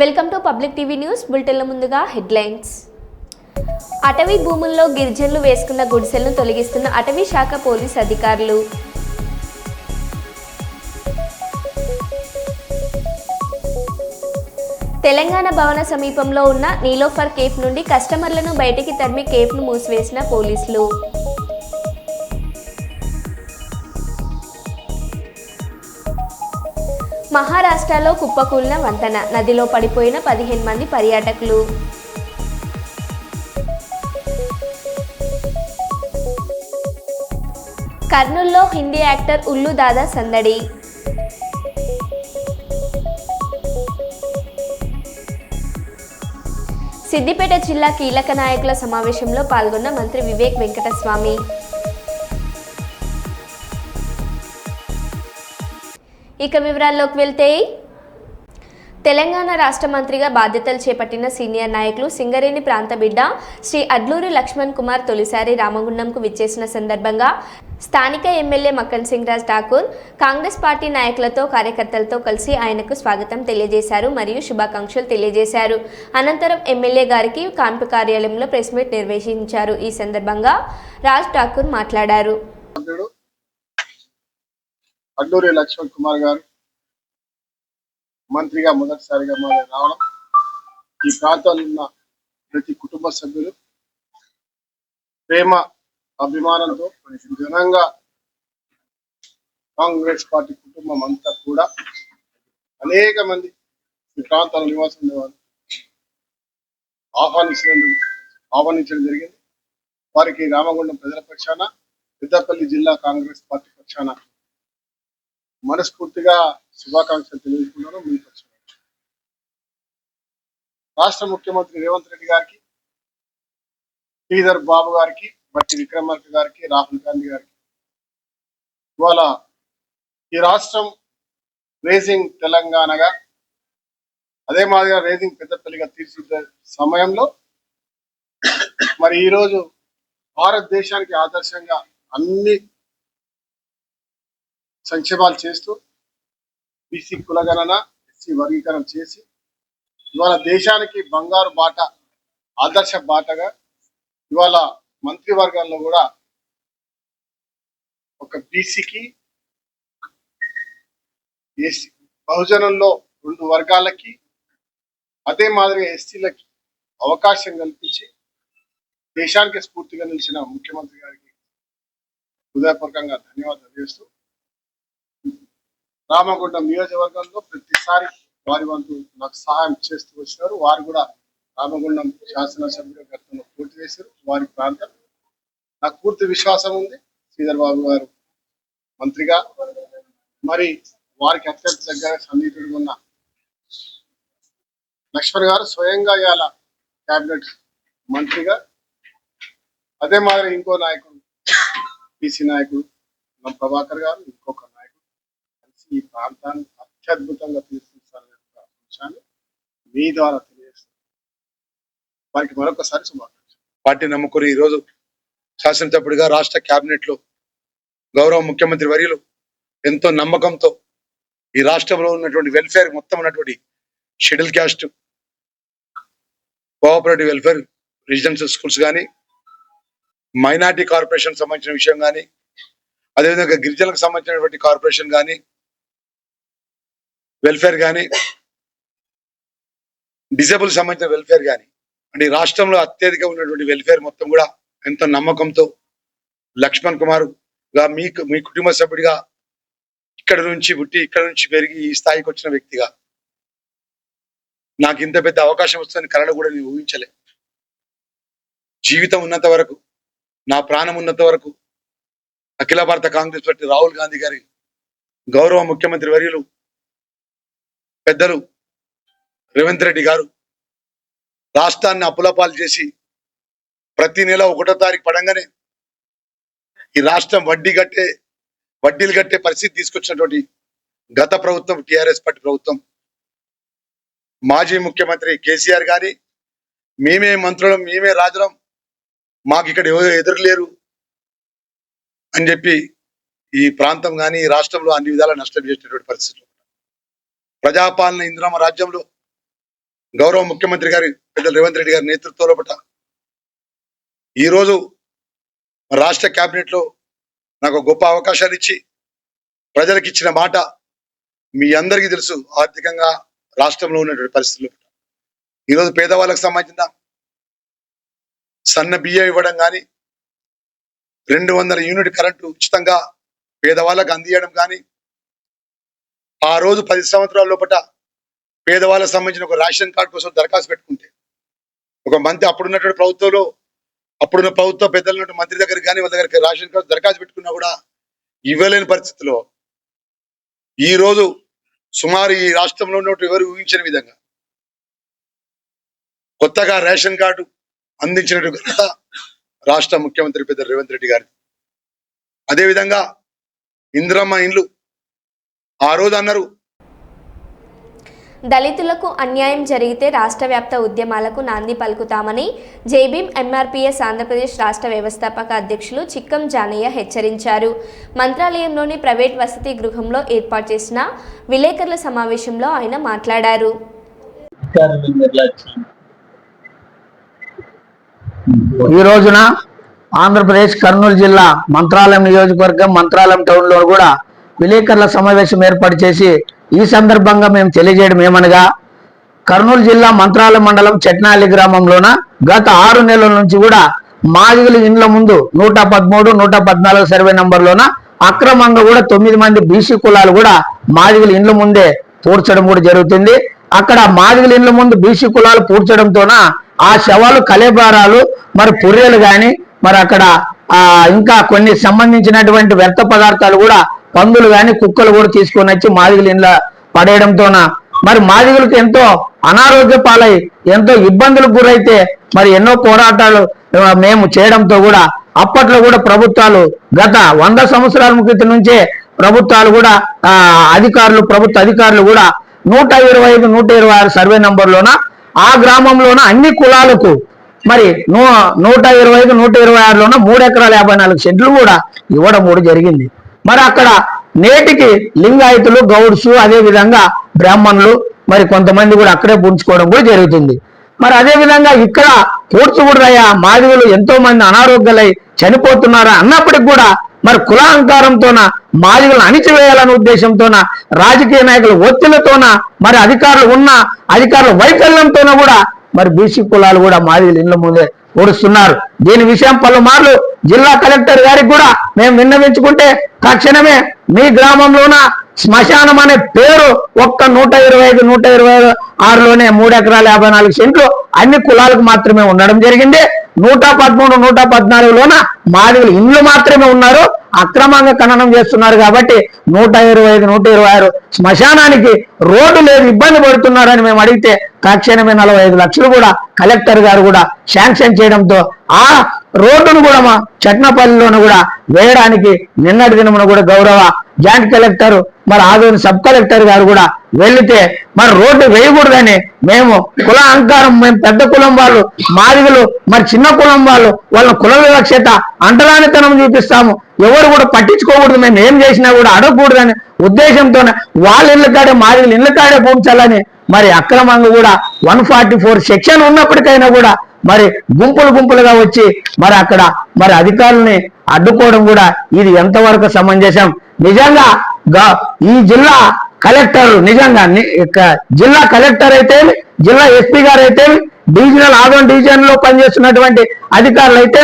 Welcome to public TV news. బులెటిన్ల ముందుగా headlines. అటవీ భూముల్లో గిరిజనులు వేసుకున్న గుడిసెలను తొలగిస్తున్న అటవీ శాఖ పోలీస్ అధికారులు. తెలంగాణ భవన సమీపంలో ఉన్న నీలోఫర్ కేఫ్ నుండి కస్టమర్లను బయటికి తరిమి కేఫ్ను మూసివేసిన పోలీసులు. మహారాష్ట్రలో కుప్పకూలిన వంతెన, నదిలో పడిపోయిన 15 మంది పర్యాటకులు. కర్నూల్లో హిందీ యాక్టర్ ఉల్లు దాదా సందడి. సిద్దిపేట జిల్లా కీలక నాయకుల సమావేశంలో పాల్గొన్న మంత్రి వివేక్ వెంకటస్వామి. ఇక వివరాల్లోకి వెళ్తే, తెలంగాణ రాష్ట్ర మంత్రిగా బాధ్యతలు చేపట్టిన సీనియర్ నాయకులు సింగరేణి ప్రాంత బిడ్డ శ్రీ అడ్లూరి లక్ష్మణ్ కుమార్ తొలిసారి రామగుండంకు విచ్చేసిన సందర్భంగా స్థానిక ఎమ్మెల్యే మక్కన్ సింగ్ రాజ్ ఠాకూర్ కాంగ్రెస్ పార్టీ నాయకులతో కార్యకర్తలతో కలిసి ఆయనకు స్వాగతం తెలియజేశారు మరియు శుభాకాంక్షలు తెలియజేశారు. అనంతరం ఎమ్మెల్యే గారికి క్యాంపు కార్యాలయంలో ప్రెస్ మీట్ నిర్వహించారు. ఈ సందర్భంగా రాజ్ ఠాకూర్ మాట్లాడారు. అడ్లూరి లక్ష్మణ్ కుమార్ గారు మంత్రిగా మొదటిసారిగా రావడం, ఈ ప్రాంతంలో ఉన్న ప్రతి కుటుంబ సభ్యులు ప్రేమ అభిమానంతో ఘనంగా కాంగ్రెస్ పార్టీ కుటుంబం అంతా కూడా అనేక మంది ఈ ప్రాంతంలో నివాసం ఉండేవారు ఆహ్వానించడం జరిగింది. వారికి రామగుండం ప్రజల పక్షాన, పెద్దపల్లి జిల్లా కాంగ్రెస్ పార్టీ పక్షాన మనస్ఫూర్తిగా శుభాకాంక్షలు తెలియజేస్తున్నాను. మీ పక్షాన రాష్ట్ర ముఖ్యమంత్రి రేవంత్ రెడ్డి గారికి, శ్రీధర్ బాబు గారికి, బట్టి విక్రమార్క గారికి, రాహుల్ గాంధీ గారికి ఇవాళ ఈ రాష్ట్రం రేసింగ్ తెలంగాణగా, అదే మాదిరిగా రేసింగ్ పెద్దపల్లిగా తీర్చిదిద్దే సమయంలో మరి ఈరోజు భారతదేశానికి ఆదర్శంగా అన్ని సంక్షేమాలు చేస్తూ బీసీ కులగణన, ఎస్సీ వర్గీకరణ చేసి ఇవాళ దేశానికి బంగారు బాట, ఆదర్శ బాటగా ఇవాళ మంత్రివర్గంలో కూడా ఒక బీసీకి, ఎస్సీ బహుజనంలో 2 వర్గాలకి, అదే మాదిరిగా ఎస్సీలకి అవకాశం కల్పించి దేశానికి స్ఫూర్తిగా నిలిచిన ముఖ్యమంత్రి గారికి హృదయపూర్వకంగా ధన్యవాదాలు చేస్తూ, రామగుండం నియోజకవర్గంలో ప్రతిసారి వారి వంతు నాకు సహాయం చేస్తూ వచ్చినారు. వారు కూడా రామగుండం శాసనసభ్యుల గతంలో పూర్తి చేశారు. వారి ప్రాంతం నాకు పూర్తి విశ్వాసం ఉంది. శ్రీధర్ బాబు గారు మంత్రిగా, మరి వారికి అత్యంత దగ్గర సన్నిహితుడు ఉన్న లక్ష్మణ్ గారు స్వయంగా ఇవాళ క్యాబినెట్ మంత్రిగా, అదే మాదిరి ఇంకో నాయకుడు బీసీ నాయకుడు ప్రభాకర్ గారు, ఇంకొక ఈ ప్రాంతాన్ని అత్యద్భుతంగా తీర్చిదిద్దాలనే అంశాన్ని మీ ద్వారా తెలియజేస్తారు. వారికి మరొకసారి శుభాకాంక్షలు. పార్టీ నమ్ముకుని ఈరోజు శాసనసభ్యుడిగా రాష్ట్ర కేబినెట్ లో గౌరవ ముఖ్యమంత్రి వర్యులు ఎంతో నమ్మకంతో ఈ రాష్ట్రంలో ఉన్నటువంటి వెల్ఫేర్ మొత్తం ఉన్నటువంటి schedule caste, cooperative welfare residential schools కానీ, మైనార్టీ కార్పొరేషన్ సంబంధించిన విషయం కానీ, అదేవిధంగా గిరిజనులకు సంబంధించినటువంటి కార్పొరేషన్ కానీ, వెల్ఫేర్ కానీ, డిజేబుల్ సంబంధించిన వెల్ఫేర్ కానీ, అంటే రాష్ట్రంలో అత్యధిక ఉన్నటువంటి వెల్ఫేర్ మొత్తం కూడా ఎంతో నమ్మకంతో లక్ష్మణ్ కుమార్ గా మీ కుటుంబ సభ్యుడిగా ఇక్కడ నుంచి పుట్టి ఇక్కడ నుంచి పెరిగి ఈ స్థాయికి వచ్చిన వ్యక్తిగా నాకు ఇంత పెద్ద అవకాశం వస్తుందని కళలు కూడా నేను ఊహించలే. జీవితం ఉన్నంత వరకు, నా ప్రాణం ఉన్నంత వరకు అఖిల భారత కాంగ్రెస్ పార్టీ రాహుల్ గాంధీ గారి గౌరవ ముఖ్యమంత్రి వర్యులు పెద్దలు రేవంత్ రెడ్డి గారు రాష్ట్రాన్ని అప్పులపాలు చేసి ప్రతి నెల 1వ తారీఖు పడంగానే ఈ రాష్ట్రం వడ్డీలు కట్టే పరిస్థితి తీసుకొచ్చినటువంటి గత ప్రభుత్వం టిఆర్ఎస్ పార్టీ ప్రభుత్వం, మాజీ ముఖ్యమంత్రి కేసీఆర్ గారి మేమే మంత్రులం, మేమే రాజులం, మాకు ఇక్కడ ఎదురులేరు అని చెప్పి ఈ ప్రాంతం కానీ ఈ రాష్ట్రంలో అన్ని విధాలా నష్టం చేసినటువంటి పరిస్థితులు. ప్రజాపాలన ఇందిరమ్మ రాజ్యంలో గౌరవ ముఖ్యమంత్రి గారి పెద్దలు రేవంత్ రెడ్డి గారి నేతృత్వంలో పట్ల ఈరోజు రాష్ట్ర కేబినెట్ లో నాకు గొప్ప అవకాశాలు ఇచ్చి ప్రజలకు ఇచ్చిన మాట మీ అందరికీ తెలుసు. ఆర్థికంగా రాష్ట్రంలో ఉన్నటువంటి పరిస్థితులు ఈరోజు పేదవాళ్ళకు సంబంధించిన సన్న బియ్యం ఇవ్వడం కానీ 200 యూనిట్ కరెంటు ఉచితంగా పేదవాళ్ళకు అందియడం కానీ, ఆ రోజు 10 సంవత్సరాల లోపల పేదవాళ్ళకు సంబంధించిన ఒక రేషన్ కార్డు కోసం దరఖాస్తు పెట్టుకుంటే ఒక మంత్రి అప్పుడున్నటువంటి ప్రభుత్వంలో అప్పుడున్న ప్రభుత్వ పెద్దలు మంత్రి దగ్గరికి కానీ వాళ్ళ దగ్గరికి రేషన్ కార్డు దరఖాస్తు పెట్టుకున్నా కూడా ఇవ్వలేని పరిస్థితిలో ఈ రోజు సుమారు ఈ రాష్ట్రంలో ఉన్నట్టు ఎవరు ఊహించని విధంగా కొత్తగా రేషన్ కార్డు అందించినట్టు రాష్ట్ర ముఖ్యమంత్రి పెద్ద రేవంత్ రెడ్డి గారి. అదేవిధంగా ఇందిరమ్మ ఇండ్లు ఆ రోజు అన్నారు, దళితులకు అన్యాయం జరిగితే రాష్ట్ర వ్యాప్త ఉద్యమాలకు నాంది పలుకుతామని జైభీం ఎంఆర్పీఎస్ ఆంధ్రప్రదేశ్ రాష్ట్ర వ్యవస్థాపక అధ్యక్షులు చిక్కం జానయ్య హెచ్చరించారు. మంత్రాలయంలోని ప్రైవేట్ వసతి గృహంలో ఏర్పాటు చేసిన విలేకరుల సమావేశంలో ఆయన మాట్లాడారు. ఈ రోజున ఆంధ్రప్రదేశ్ కర్నూలు జిల్లా మంత్రాలయం నియోజకవర్గం మంత్రాలయం టౌన్ లో కూడా విలేకరుల సమావేశం ఏర్పాటు చేసి ఈ సందర్భంగా మేము తెలియజేయడం ఏమనగా, కర్నూలు జిల్లా మంత్రాలయం మండలం చెట్నాలి గ్రామంలోన గత 6 నెలల నుంచి కూడా మాదిగల ఇండ్ల ముందు 113, 114 సర్వే నంబర్లోన అక్రమంగా కూడా 9 మంది బీసీ కులాలు కూడా మాదిగల ఇండ్ల ముందే పూడ్చడం కూడా జరుగుతుంది. అక్కడ మాదిగల ఇండ్ల ముందు బీసీ కులాలు పూడ్చడంతోన ఆ శవాలు కలేబారాలు మరి పుర్రెలు కానీ మరి అక్కడ ఇంకా కొన్ని సంబంధించినటువంటి వ్యర్థ పదార్థాలు కూడా పందులు కానీ కుక్కలు కూడా తీసుకొని వచ్చి మాదిగల ఇండ్ల పడేయడంతోన మరి మాదిగలకు ఎంతో అనారోగ్య పాలై ఎంతో ఇబ్బందులకు గురైతే మరి ఎన్నో పోరాటాలు మేము చేయడంతో కూడా అప్పట్లో కూడా ప్రభుత్వాలు గత 100 సంవత్సరాల క్రితం నుంచే ప్రభుత్వాలు కూడా ప్రభుత్వ అధికారులు కూడా 125, 126 సర్వే నంబర్లోన ఆ గ్రామంలోన అన్ని కులాలకు మరి 125, 126లోన 3 ఎకరాల 54 సెంట్లు కూడా ఇవ్వడం కూడా జరిగింది. మరి అక్కడ నేటికి లింగాయతులు, గౌడ్స్, అదే విధంగా బ్రాహ్మణులు మరి కొంతమంది కూడా అక్కడే పూడ్చుకోవడం కూడా జరుగుతుంది. మరి అదే విధంగా ఇక్కడ పూడ్చుకుడురయ్యా మాదిగలు ఎంతో మంది అనారోగ్యాలై చనిపోతున్నారా అన్నప్పటికి కూడా మరి కులాహంకారంతోన మాదిగలను అణిచివేయాలనే ఉద్దేశంతోన రాజకీయ నాయకుల ఒత్తిళ్లతోన మరి అధికారుల వైఫల్యంతోన కూడా మరి బీసీ కులాలు కూడా మాదిగల ఇళ్ల ముందే ఓడుస్తున్నారు. దీని విషయం పలుమార్లు జిల్లా కలెక్టర్ గారికి కూడా మేము విన్నవించుకుంటే తక్షణమే మీ గ్రామంలోన శ్మశానం అనే పేరు ఒక్క 125, 126లోనే 3 ఎకరాల 54 సెంట్లు అన్ని కులాలకు మాత్రమే ఉండడం జరిగింది. 113, 114లోన మాదిగల ఇండ్లు మాత్రమే ఉన్నారు. అక్రమంగా ఖననం చేస్తున్నారు కాబట్టి 125, 126 శ్మశానానికి రోడ్డు లేదు, ఇబ్బంది పడుతున్నారని మేము అడిగితే తక్షణమే 45 లక్షలు కూడా కలెక్టర్ గారు కూడా శాంక్షన్ చేయడంతో ఆ రోడ్డును కూడా మా చట్నపల్లిలోను కూడా వేయడానికి నిన్నటి దినమున కూడా గౌరవ జాయింట్ కలెక్టర్ మరి ఆదోని సబ్ కలెక్టర్ గారు కూడా వెళ్తే మరి రోడ్డు వేయకూడదని మేము కుల అహంకారం, మేము పెద్ద కులం వాళ్ళు, మాదిగలు మరి చిన్న కులం వాళ్ళు, వాళ్ళ కుల వివక్షత అంటరానితనం చూపిస్తాము, ఎవరు కూడా పట్టించుకోకూడదు, మేము ఏం చేసినా కూడా అడగకూడదని ఉద్దేశంతో వాళ్ళ ఇళ్ళ కాడే మాదిగలు ఇళ్ళ కాడే పూడ్చాలని మరి అక్రమంగా కూడా 144 సెక్షన్ ఉన్నప్పటికైనా కూడా మరి గుంపులుగా వచ్చి మరి అక్కడ మరి అధికారుల్ని అడ్డుకోవడం కూడా ఇది ఎంతవరకు సమంజసం? నిజంగా ఈ జిల్లా కలెక్టర్ నిజంగా జిల్లా కలెక్టర్ అయితే, జిల్లా ఎస్పీ గారు అయితే, ఆదోని డివిజన్ లో పనిచేస్తున్నటువంటి అధికారులు అయితే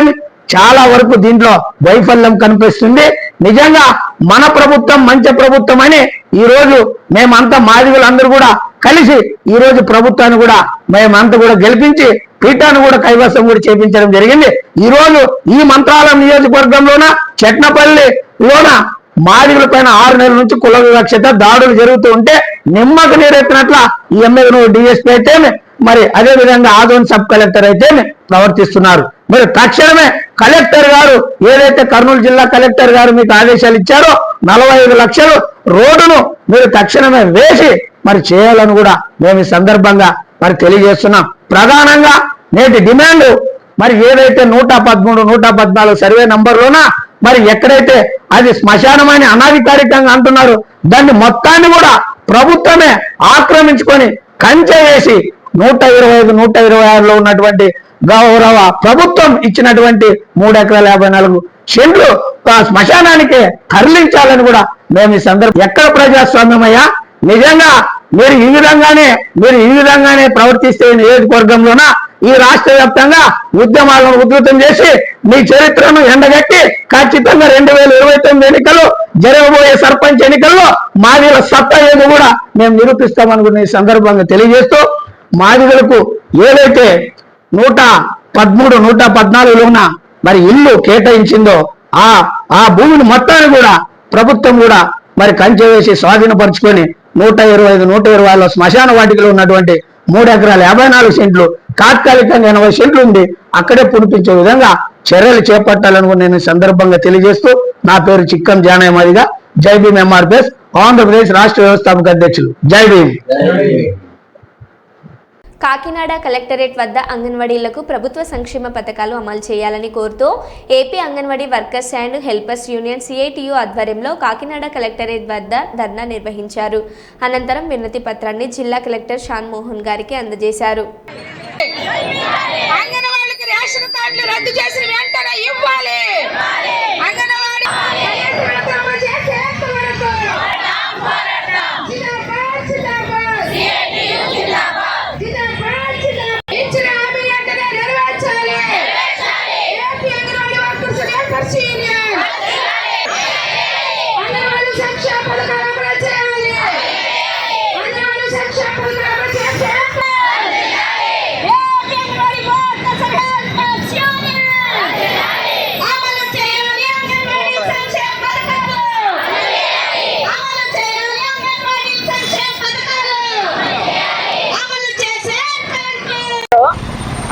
చాలా వరకు దీంట్లో వైఫల్యం కనిపిస్తుంది. నిజంగా మన ప్రభుత్వం మంచి ప్రభుత్వం అని ఈ రోజు మేమంతా మాదిగలందరూ కూడా కలిసి ఈ రోజు ప్రభుత్వాన్ని కూడా మేమంతా కూడా గెలిపించి పీఠాన్ని కూడా కైవసం కూడా చేపించడం జరిగింది. ఈ రోజు ఈ మంత్రాలయం నియోజకవర్గంలోన చెట్నపల్లిలోన మాదిగల పైన 6 నెలల నుంచి కుల వివక్షత దాడులు జరుగుతూ ఉంటే నిమ్మకు నీరెత్తినట్ల ఈ ఎమ్మెల్యే డిఎస్పీ అయితే మరి అదే విధంగా ఆదోని సబ్ కలెక్టర్ అయితే ప్రవర్తిస్తున్నారు. మరి తక్షణమే కలెక్టర్ గారు ఏదైతే కర్నూలు జిల్లా కలెక్టర్ గారు మీకు ఆదేశాలు ఇచ్చారో 45 లక్షలు రోడ్డును మీరు తక్షణమే వేసి మరి చేయాలని కూడా మేము ఈ సందర్భంగా మరి తెలియజేస్తున్నాం. ప్రధానంగా నేటి డిమాండ్ మరి ఏదైతే 113, 114 సర్వే నంబర్లోన మరి ఎక్కడైతే అది శ్మశానమని అనాధికారికంగా అంటున్నారు, దాన్ని మొత్తాన్ని కూడా ప్రభుత్వమే ఆక్రమించుకొని కంచె వేసి 125, 126లో ఉన్నటువంటి గౌరవ ప్రభుత్వం ఇచ్చినటువంటి 3 ఎకరాల 54 సెంట్లు శ్మశానానికి తరలించాలని కూడా మేము ఈ సందర్భం ఎక్కడ ప్రజాస్వామ్యమయ్యా నిజంగా మీరు ఈ విధంగానే ప్రవర్తిస్తే నియోజకవర్గంలోన ఈ రాష్ట్ర వ్యాప్తంగా ఉద్యమాలను ఉధృతం చేసి మీ చరిత్రను ఎండగట్టి ఖచ్చితంగా 2029 ఎన్నికలు జరగబోయే సర్పంచ్ ఎన్నికల్లో మాదిగల సత్తా ఏదో కూడా మేము నిరూపిస్తామనుకున్న ఈ సందర్భంగా తెలియజేస్తూ మాదిగలకు ఏదైతే 113, 114లోన మరి ఇల్లు కేటాయించిందో ఆ భూమిని మొత్తాన్ని కూడా ప్రభుత్వం కూడా మరి కంచె వేసి స్వాధీనపరుచుకొని 125, 120లో శ్మశాన వాటికలో ఉన్నటువంటి 3 ఎకరాల 54 సెంట్లు తాత్కాలికంగా 80 సెంట్లు ఉంది అక్కడే పునిపించే విధంగా చర్యలు చేపట్టాలని నేను సందర్భంగా తెలియజేస్తూ నా పేరు చిక్కం జానయ్య మాదిగ. జై భీమ్ ఎంఆర్పిఎస్ ఆంధ్రప్రదేశ్ రాష్ట్ర వ్యవస్థాపక అధ్యక్షులు. జై భీమ్. కాకినాడ కలెక్టరేట్ వద్ద అంగన్వాడీలకు ప్రభుత్వ సంక్షేమ పథకాలు అమలు చేయాలని కోరుతూ AP anganwadi workers and helpers union CITU ఆధ్వర్యంలో కాకినాడ కలెక్టరేట్ వద్ద ధర్నా నిర్వహించారు. అనంతరం వినతి పత్రాన్ని జిల్లా కలెక్టర్ షాన్ మోహన్ గారికి అందజేశారు.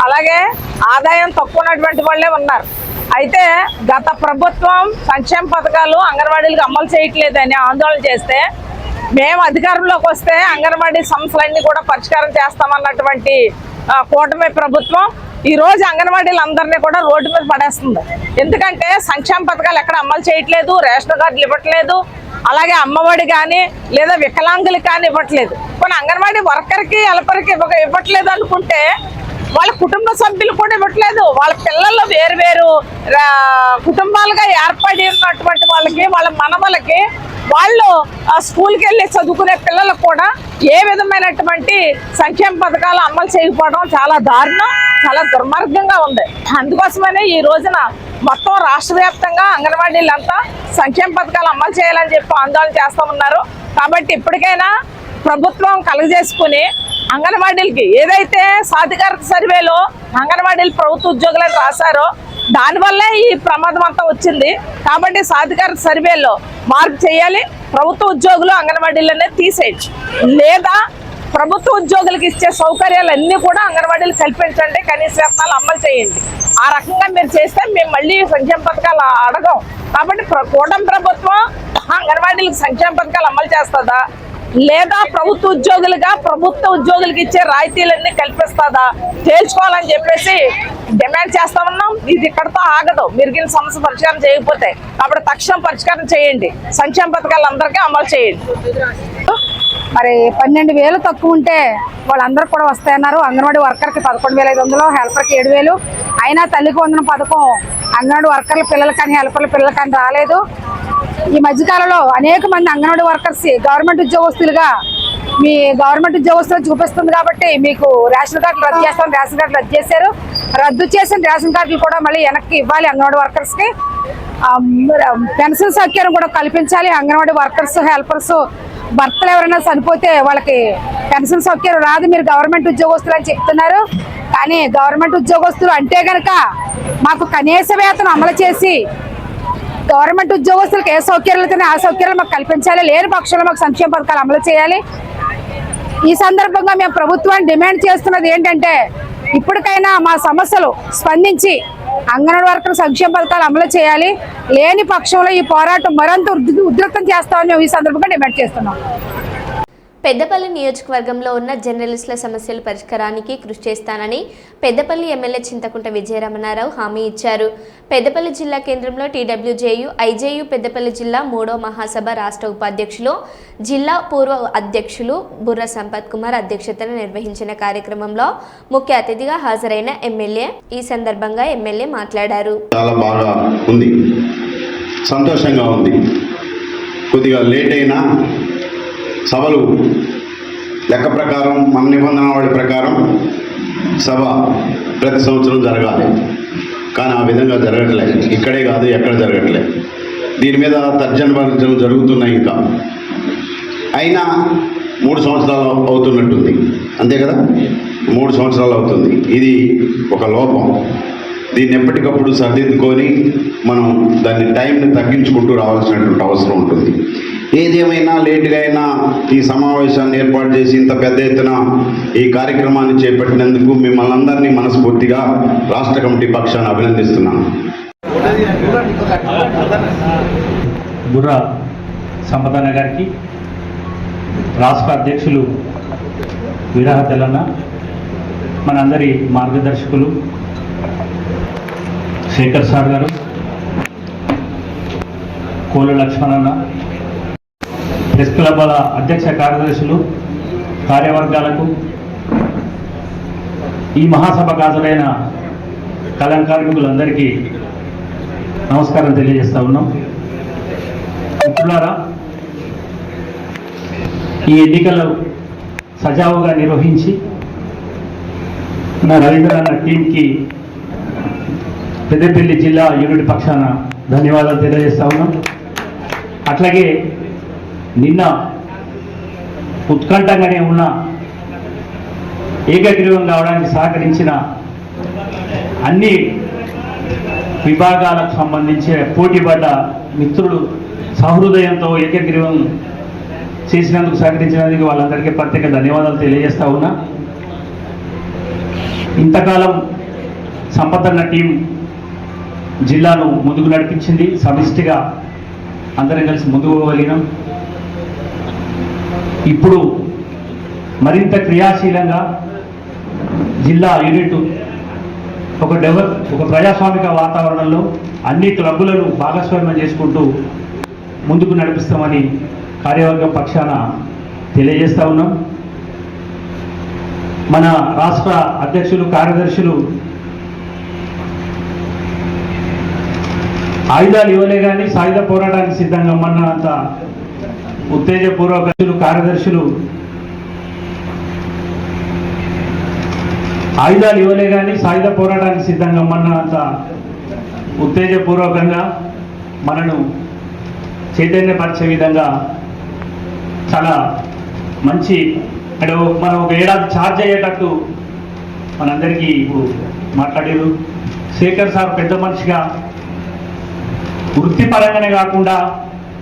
అలాగే ఆదాయం తక్కువ ఉన్నటువంటి వాళ్ళే ఉన్నారు. అయితే గత ప్రభుత్వం సంక్షేమ పథకాలు అంగన్వాడీలకు అమలు చేయట్లేదని ఆందోళన చేస్తే మేము అధికారంలోకి వస్తే అంగన్వాడీ సమస్యలన్నీ కూడా పరిష్కారం చేస్తామన్నటువంటి కూటమి ప్రభుత్వం ఈ రోజు అంగన్వాడీలందరినీ కూడా రోడ్డు మీద పడేస్తుంది. ఎందుకంటే సంక్షేమ పథకాలు ఎక్కడ అమలు చేయట్లేదు, రేషన్ కార్డులు ఇవ్వట్లేదు, అలాగే అమ్మఒడి కానీ లేదా వికలాంగులకు కానీ ఇవ్వట్లేదు. కొన్ని అంగన్వాడీ వర్కర్కి హెల్పర్కి ఇవ్వట్లేదు అనుకుంటే వాళ్ళ కుటుంబ సభ్యులు కూడా ఇవ్వట్లేదు. వాళ్ళ పిల్లలు వేరు కుటుంబాలుగా ఏర్పడి ఉన్నటువంటి వాళ్ళకి, వాళ్ళ మనవలకి, వాళ్ళు స్కూల్కి వెళ్ళి చదువుకునే పిల్లలకు కూడా ఏ విధమైనటువంటి సంక్షేమ పథకాలు అమలు చేయకపోవడం చాలా దారుణం, చాలా దుర్మార్గంగా ఉంది. అందుకోసమనే ఈ రోజున మొత్తం రాష్ట్ర వ్యాప్తంగా అంగన్వాడీలంతా సంక్షేమ పథకాలు అమలు చేయాలని చెప్పి ఆందోళన చేస్తూ ఉన్నారు. కాబట్టి ఇప్పటికైనా ప్రభుత్వం కలుగజేసుకుని అంగన్వాడీలకి ఏదైతే సాధికారత సర్వేలో అంగన్వాడీలు ప్రభుత్వ ఉద్యోగులను రాశారో దానివల్లే ఈ ప్రమాదం అంతా వచ్చింది. కాబట్టి సాధికారత సర్వేలో మార్పు చేయాలి, ప్రభుత్వ ఉద్యోగులు అంగన్వాడీలనే తీసేయచ్చు, లేదా ప్రభుత్వ ఉద్యోగులకు ఇచ్చే సౌకర్యాలన్నీ కూడా అంగన్వాడీలు కల్పించండి, కనీస వేతనాలు అమలు చేయండి. ఆ రకంగా మీరు చేస్తే మేము మళ్ళీ సంక్షేమ పథకాలు అడగం. కాబట్టి కూటమి ప్రభుత్వం అంగన్వాడీలకు సంక్షేమ పథకాలు అమలు చేస్తుందా, లేదా ప్రభుత్వ ఉద్యోగులకి ఇచ్చే రాయితీలన్నీ కల్పిస్తుందా తేల్చుకోవాలని చెప్పేసి డిమాండ్ చేస్తా ఉన్నాం. ఇది ఇక్కడతో ఆగదు. మిగిలిన సమస్య పరిష్కారం చేయకపోతే కాబట్టి తక్షణం పరిష్కారం చేయండి, సంక్షేమ పథకాలు అందరికీ అమలు చేయండి. మరి 12,000 తక్కువ ఉంటే వాళ్ళందరూ కూడా వస్తాయన్నారు. అంగన్వాడీ వర్కర్కి 11,500, హెల్పర్కి 7,000. అయినా తల్లికి వందనం పథకం అంగన్వాడీ వర్కర్ల పిల్లలు కానీ హెల్పర్ల పిల్లలు కానీ రాలేదు. ఈ మధ్యకాలంలో అనేక మంది అంగన్వాడీ వర్కర్స్ గవర్నమెంట్ ఉద్యోగస్తులుగా మీ గవర్నమెంట్ ఉద్యోగస్తులు చూపిస్తుంది కాబట్టి మీకు రేషన్ కార్డులు రద్దు చేస్తాం, రేషన్ కార్డులు రద్దు చేశారు. రద్దు చేసిన రేషన్ కార్డులు కూడా మళ్ళీ వెనక్కి ఇవ్వాలి. అంగన్వాడీ వర్కర్స్కి పెన్షన్ సౌకర్యం కూడా కల్పించాలి. అంగన్వాడీ వర్కర్స్ హెల్పర్స్ భర్తలు ఎవరైనా చనిపోతే వాళ్ళకి పెన్షన్ సౌకర్యం రాదు, మీరు గవర్నమెంట్ ఉద్యోగస్తులు అని చెప్తున్నారు. కానీ గవర్నమెంట్ ఉద్యోగస్తులు అంటే కనుక మాకు కనీస వేతనం అమలు చేసి గవర్నమెంట్ ఉద్యోగస్తులకు ఏ సౌకర్యాలు అయితే ఆ సౌకర్యాలు మాకు కల్పించాలి, లేని పక్షంలో మాకు సంక్షేమ పథకాలు అమలు చేయాలి. ఈ సందర్భంగా మేము ప్రభుత్వాన్ని డిమాండ్ చేస్తున్నది ఏంటంటే ఇప్పటికైనా మా సమస్యలు స్పందించి అంగన్వాడీ వర్కర్ సంక్షేమ పథకాలు అమలు చేయాలి, లేని పక్షంలో ఈ పోరాటం మరింత ఉధృతం చేస్తామని మేము ఈ సందర్భంగా డిమాండ్ చేస్తున్నాం. పెద్దపల్లి నియోజకవర్గంలో ఉన్న జర్నలిస్టుల సమస్యల పరిష్కారానికి కృషి చేస్తానని పెద్దపల్లి ఎమ్మెల్యే చింతకుంట విజయరమణారావు హామీ ఇచ్చారు. పెద్దపల్లి జిల్లా కేంద్రంలో టీడబ్ల్యూజేయు ఐజేయు పెద్దపల్లి జిల్లా 3వ మహాసభ రాష్ట్ర ఉపాధ్యక్షులు జిల్లా పూర్వ అధ్యక్షులు బుర్ర సంపత్ కుమార్ అధ్యక్షతన నిర్వహించిన కార్యక్రమంలో ముఖ్య అతిథిగా హాజరైన ఎమ్మెల్యే ఈ సందర్భంగా ఎమ్మెల్యే మాట్లాడారు. చాలా బాగా ఉంది, సంతోషంగా ఉంది. కొద్దిగా లేట్ అయినా సభలు లెక్క ప్రకారం మన నిబంధనావళి ప్రకారం సభ ప్రతి సంవత్సరం జరగాలి, కానీ ఆ విధంగా జరగట్లేదు. ఇక్కడే కాదు, ఎక్కడ జరగట్లేదు. దీని మీద తర్జనభర్జనలు జరుగుతున్నాయి. ఇంకా అయినా 3 సంవత్సరాలు అవుతున్నట్టుంది, అంతే కదా? 3 సంవత్సరాలు అవుతుంది. ఇది ఒక లోపం. దీన్ని ఎప్పటికప్పుడు సర్దిద్దుకొని మనం దాన్ని టైంని తగ్గించుకుంటూ రావాల్సినటువంటి అవసరం ఉంటుంది. ఏదేమైనా లేటుగా అయినా ఈ సమావేశాన్ని ఏర్పాటు చేసి ఇంత పెద్ద ఎత్తున ఈ కార్యక్రమాన్ని చేపట్టినందుకు మిమ్మల్ని అందరినీ మనస్ఫూర్తిగా రాష్ట్ర కమిటీ పక్షాన అభినందిస్తున్నాను. బుర్ర సంపదన్న గారికి, రాష్ట్ర అధ్యక్షులు విరహ తెలన్న, మనందరి మార్గదర్శకులు శేఖర్ సార్ గారు, కోలు లక్ష్మణన్న, ప్రెస్ క్లబ్ల అధ్యక్ష కార్యదర్శులు, కార్యవర్గాలకు, ఈ మహాసభకు హాజరైన కళా కార్మికులందరికీ నమస్కారం తెలియజేస్తా ఉన్నాం. మిత్రులారా, ఈ ఎన్నికలు సజావుగా నిర్వహించి నా రవీంద్ర అన్న టీంకి పెద్దపల్లి జిల్లా యూనిట్ పక్షాన ధన్యవాదాలు తెలియజేస్తా ఉన్నాం. అట్లాగే నిన్న ఉత్కంఠంగానే ఉన్న ఏకగ్రీవం కావడానికి సహకరించిన అన్ని విభాగాలకు సంబంధించి పోటీపడ్డ మిత్రులు సహృదయంతో ఏకగ్రీవం చేసినందుకు సహకరించినందుకు వాళ్ళందరికీ ప్రత్యేక ధన్యవాదాలు తెలియజేస్తా ఉన్నా. ఇంతకాలం సంపదన్న టీం జిల్లాను ముందుకు నడిపించింది. సమిష్టిగా అందరం కలిసి ముందుకు పోగలిగినాం. ఇప్పుడు మరింత క్రియాశీలంగా జిల్లా యూనిట్ ఒక ప్రజాస్వామిక వాతావరణంలో అన్ని క్లబ్బులను భాగస్వామ్యం చేసుకుంటూ ముందుకు నడిపిస్తామని కార్యవర్గం పక్షాన తెలియజేస్తా ఉన్నాం. మన రాష్ట్ర అధ్యక్షులు, కార్యదర్శులు ఆయుధాలు ఇవ్వలే కానీ సాయుధ పోరాటానికి సిద్ధంగా అన్నంత ఉత్తేజపూర్వక కార్యదర్శులు ఆయుధాలు ఇవ్వలే కానీ సాయుధ పోరాటానికి సిద్ధంగా అన్నంత ఉత్తేజపూర్వకంగా మనను చైతన్యపరిచే విధంగా చాలా మంచి అంటే మనం ఒక ఏడాది ఛార్జ్ అయ్యేటట్టు మనందరికీ ఇప్పుడు మాట్లాడారు. శేఖర్ సార్ పెద్ద మనిషిగా వృత్తిపరంగానే కాకుండా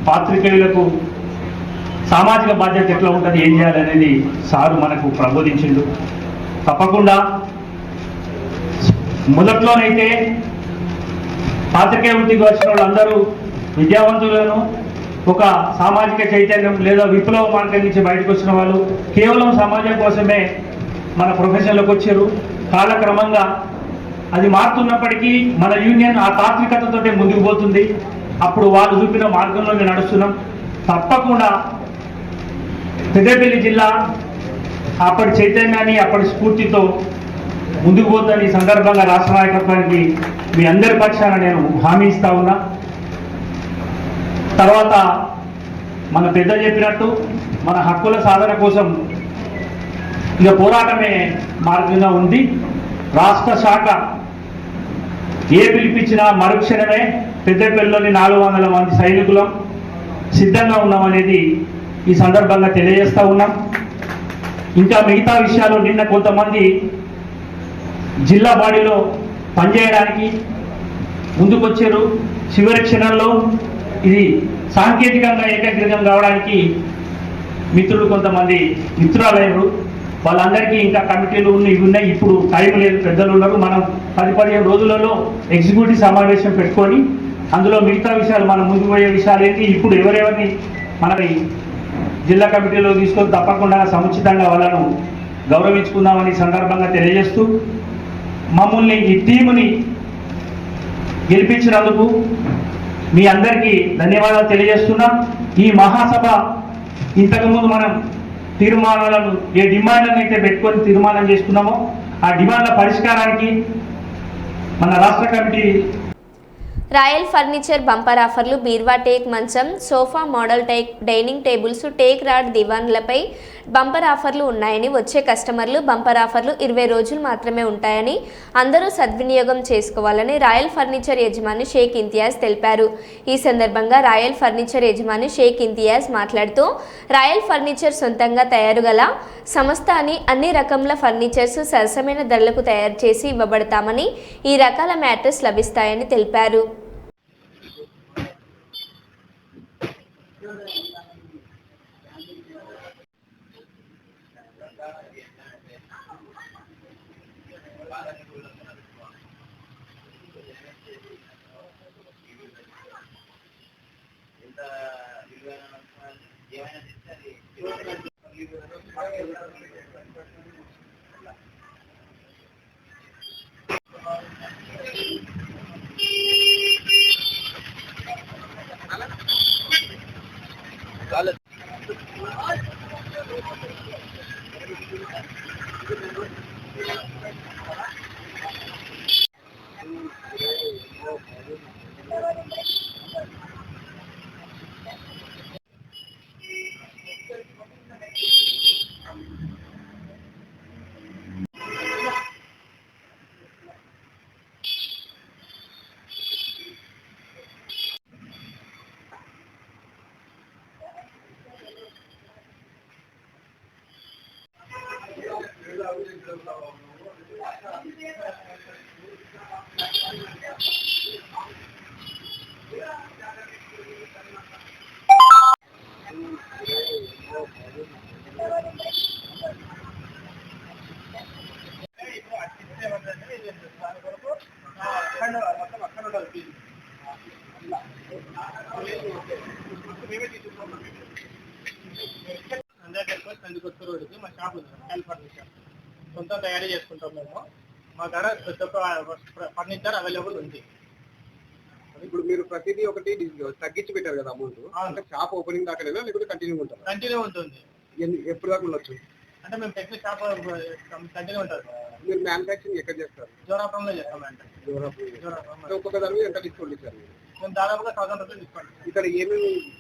పాత్రికేయులకు సామాజిక బాధ్యత ఎట్లా ఉంటుంది, ఏం చేయాలనేది సారు మనకు ప్రబోధించిండు. తప్పకుండా మొదట్లోనైతే పాత్రికేయ వృత్తికి వచ్చిన వాళ్ళందరూ విద్యావంతులను ఒక సామాజిక చైతన్యం లేదా విప్లవ మార్గం నుంచి బయటకు వచ్చిన వాళ్ళు కేవలం సమాజం కోసమే మన ప్రొఫెషన్లోకి వచ్చారు. కాలక్రమంగా అది మారుతున్నప్పటికీ మన యూనియన్ ఆ తాత్వికతతోటే ముందుకు పోతుంది. అప్పుడు వాళ్ళు చూపిన మార్గంలోనే నడుస్తున్నాం. తప్పకుండా పెద్దపల్లి జిల్లా అప్పటి చైతన్యాన్ని, అప్పటి స్ఫూర్తితో ముందుకు పోతుందని ఈ సందర్భంగా రాష్ట్ర నాయకత్వానికి మీ అందరి పక్షాన నేను హామీ ఇస్తా ఉన్నా. తర్వాత మన పెద్ద చెప్పినట్టు మన హక్కుల సాధన కోసం ఇక పోరాటమే మార్గంగా ఉంది. రాష్ట్ర శాఖ ఏ పిలిపించినా మరుక్షణమే పెద్దపల్లిలోని 400 మంది సైనికులం సిద్ధంగా ఉన్నామనేది ఈ సందర్భంగా తెలియజేస్తూ ఉన్నాం. ఇంకా మిగతా విషయాలు నిన్న కొంతమంది జిల్లా బాడీలో పనిచేయడానికి ముందుకొచ్చారు. చివరి క్షణంలో ఇది సాంకేతికంగా ఏకగ్రీవం కావడానికి మిత్రులు కొంతమంది మిత్రులయ్యారు. వాళ్ళందరికీ ఇంకా కమిటీలు ఇవి ఉన్నాయి. ఇప్పుడు టైం లేదు, పెద్దలు ఉన్నారు. మనం 10-15 రోజులలో ఎగ్జిక్యూటివ్ సమావేశం పెట్టుకొని అందులో మిగతా విషయాలు మనం ముందుకు పోయే విషయాలు ఏంటి, ఇప్పుడు ఎవరెవరిని మనకి జిల్లా కమిటీలో తీసుకొని తప్పకుండా సముచితంగా వాళ్ళను గౌరవించుకుందామని సందర్భంగా తెలియజేస్తూ మమ్మల్ని ఈ టీముని గెలిపించినందుకు మీ అందరికీ ధన్యవాదాలు తెలియజేస్తున్నాం. ఈ మహాసభ ఇంతకుముందు మనం తీర్మానాలను ఏ డిమాండ్లను అయితే పెట్టుకొని తీర్మానం చేసుకున్నామో ఆ డిమాండ్ల పరిష్కారానికి మన రాష్ట్ర కమిటీ రాయల్ ఫర్నిచర్ బంపర్ ఆఫర్లు బీర్వా టేక్ మంచం, sofa model dining tables, teak rod దివాన్లపై బంపర్ ఆఫర్లు ఉన్నాయని, వచ్చే కస్టమర్లు బంపర్ ఆఫర్లు 20 రోజులు మాత్రమే ఉంటాయని అందరూ సద్వినియోగం చేసుకోవాలని రాయల్ ఫర్నిచర్ యజమాని షేక్ ఇంతియాజ్ తెలిపారు. ఈ సందర్భంగా రాయల్ ఫర్నిచర్ యజమాని షేక్ ఇంతియాజ్ మాట్లాడుతూ రాయల్ ఫర్నిచర్ సొంతంగా తయారు గల సంస్థ అని అన్ని రకముల ఫర్నిచర్స్ సరసమైన ధరలకు తయారు చేసి ఇవ్వబడతామని, ఈ రకాల మ్యాట్రెస్ లభిస్తాయని తెలిపారు. రోడ్డుకి మా షాప్ ఉంది రాయల్ ఫర్నిచర్ సొంతం తయారీ చేసుకుంటాం మేము. మా కాడ ప్రతి ఒక్క ఫర్నిచర్ అవైలబుల్ ఉంది. ఇప్పుడు మీరు ప్రతిదీ ఒకటి తగ్గించి పెట్టారు కదా అమౌంట్, అంటే షాప్ ఓపెనింగ్ దాకానేనా లేకపోతే కంటిన్యూ ఉంటారు? కంటిన్యూ ఉంటుంది. ఎప్పుడు దాకా ఉండొచ్చు? అంటే మేము టెక్నిక్ షాప్ కంటిన్యూ ఉంటుంది. మీరు మ్యానుఫ్యాక్చరింగ్ ఎక్కడ చేస్తారు? జోరాపురంలో చేస్తాం. అంటే ఒక్కొక్క దాని ఎంత డిస్కౌంట్ ఇచ్చారు? మేము దాదాపుగా 1000 రూపాయలు డిస్కౌంట్. ఇక్కడ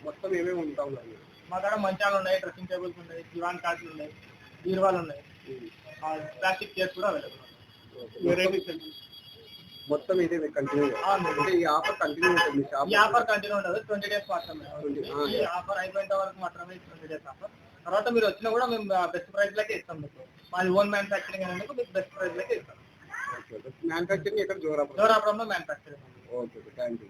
మొత్తం ఏమేమి ఉంటా ఉన్నారు? మా కాడ మంచాలు ఉన్నాయి, డ్రెస్సింగ్ టేబుల్స్ ఉన్నాయి, దివాన్ కార్డులు ఉన్నాయి, బీరువాలు ఉన్నాయి, ప్లాస్టిక్ చైర్స్ కూడా అవైలబుల్ ఉన్నాయి. మొత్తం ఇదే కంటిన్యూ అంటే ఈ ఆఫర్ కంటిన్యూ ఉంటుంది? ఈ ఆఫర్ కంటిన్యూ ఉండదు, 20 days మాత్రమే. ఈ ఆఫర్ అయిపోయేంత వరకు మాత్రమే 20 days ఆఫర్. తర్వాత మీరు వచ్చినా కూడా మేము బెస్ట్ ప్రైస్ లకే ఇస్తాం మీకు. మాది ఓన్ మ్యానుఫ్యాక్చరింగ్ అనేది మీకు బెస్ట్ ప్రైస్ లకే ఇస్తాం. మ్యానుఫ్యాక్చరింగ్ ఎక్కడ? జోరాపురంలో మ్యానుఫ్యాక్చరింగ్. Okay, thank you.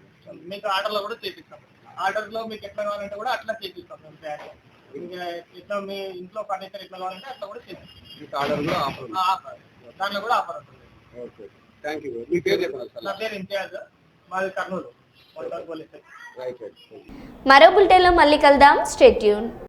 మీకు ఆర్డర్లో కూడా చేపిస్తాం. ఆర్డర్ లో మీకు ఎట్లా కావాలంటే కూడా అట్లా చేపిస్తాం మేము తయారు. ఇంకా ఇట్లా మీ ఇంట్లో ఫర్నిచర్ ఎట్లా కావాలంటే అట్లా కూడా చేపిస్తాం. ఆఫర్ దాంట్లో కూడా ఆఫర్ ఉంటుంది. Okay, thank you. మీ పేరు చెప్పండి సార్. నా పేరు ఇంతియాజ్, మాది కర్నూలు. మరో బులెటిన్లో మళ్ళీ కలుద్దాం. Stay tune.